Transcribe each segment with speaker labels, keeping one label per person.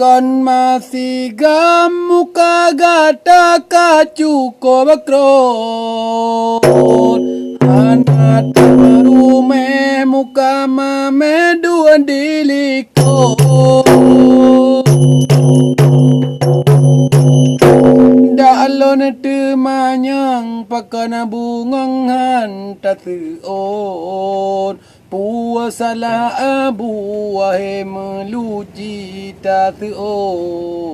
Speaker 1: Pakon masih gam muka gata kacuko bakrot anak rume muka mame dua diliko dalon temanyang pakana bungong hanta seon puasalah abu wahe meluci tak seon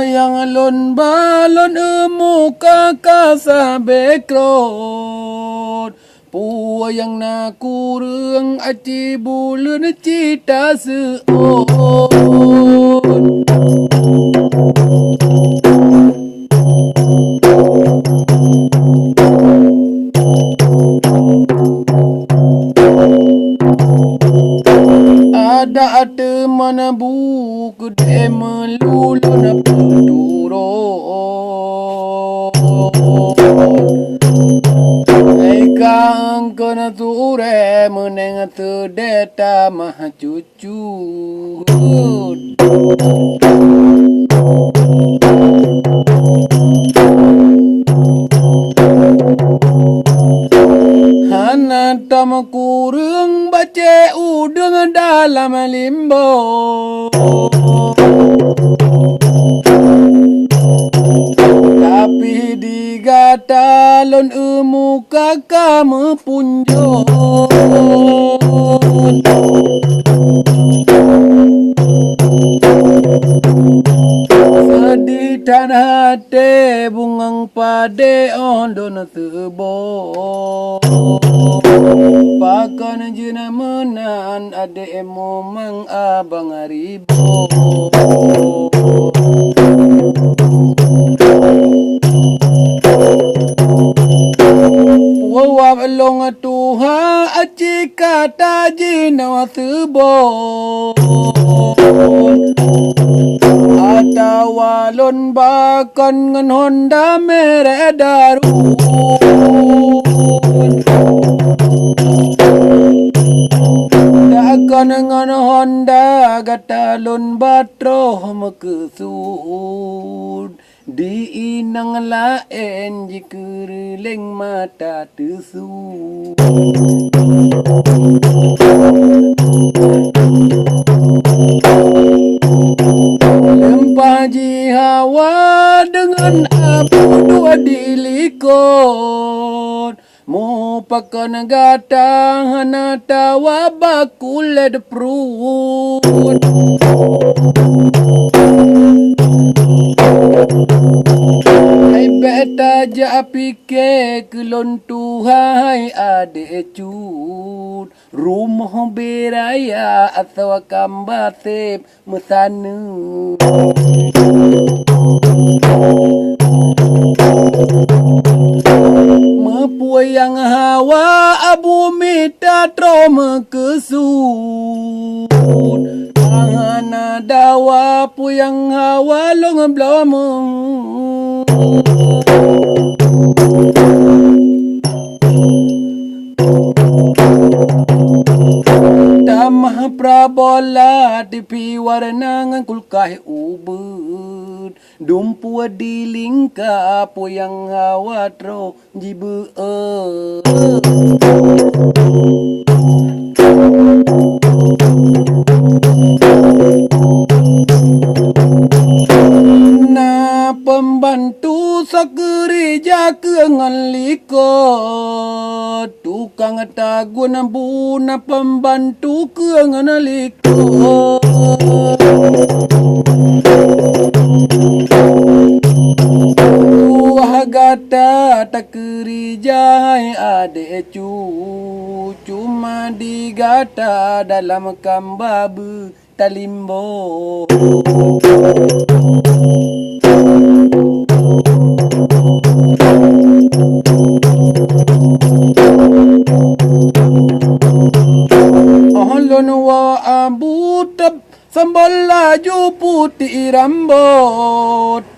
Speaker 1: yang alon balon muka kasa bekrot puwa yang nak kurang aci bulan cita seon ada teman buku de melulun pendurun Eka angkana ture meneng terdeta mah cucu Hana tam kurung bace udang dalam limbo tapi digata lon muka kamu punjo sedih dan hati bungang pade ondon tebo pakan jena menan ade momang abang aribo wawab long tuha aci kata jina tebo atawalon bakan ngan Honda mere daru dakan ngan Honda gatalon batro mekesud di inang lain jikerleng mata tesu lempah ji hawa dengan abu dua dilikot mu pakan gatang hana tawa bakuled perut hai beta ja pike kelon tuhai ade cut rumah beraya atau kambatep mesanu mepuayang hawa abu mita troma kesud hana dawa puyang hawa long blamo damah prabola tipi warna ngangkul kahe ubud dumpu dilingka puyang hawa tro jibu na pembantu segereja kengan likot tukang tagun buna pembantu kengan likot gata tak kerijai ade cuma digata dalam kambabu talimbo Ahlon wa abu tab sambal laju putih rambut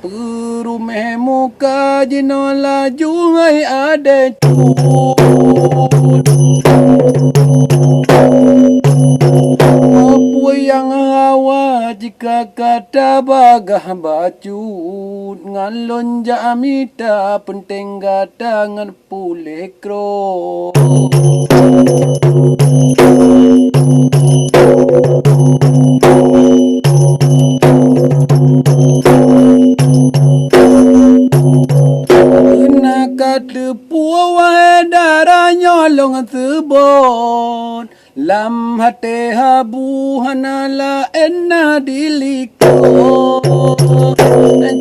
Speaker 1: rumah muka jino laju ngai ada cut. Apa yang hawa jika kata bagah bacut ngalon jamita penting gata ngan pulih kro. Kena kata puai darah nyolong sebon lam hati habu hanala enna diliko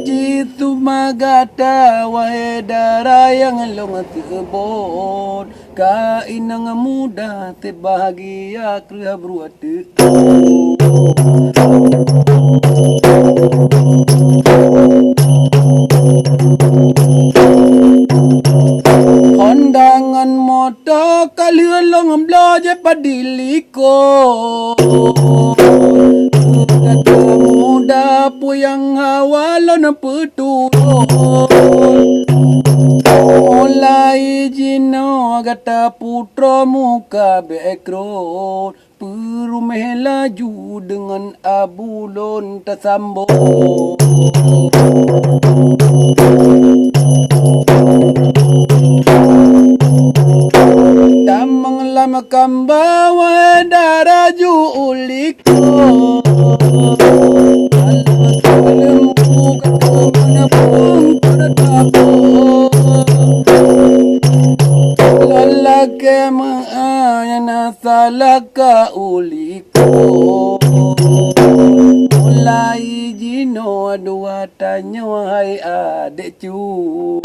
Speaker 1: Citu magata wahai darah yang long sebon ka inang muda terbahagia kerja beruat kondangan moto kalilong bloje padiliko kata muda puyang hawalon peturo mulai jino kata putra muka background perumah laju dengan abulon tersambung. Damang lama kambawa daraju uliko kalau salembu kemana pun terdapo lalake maayana salaka uliko mulai jino dua tanya hai adik cu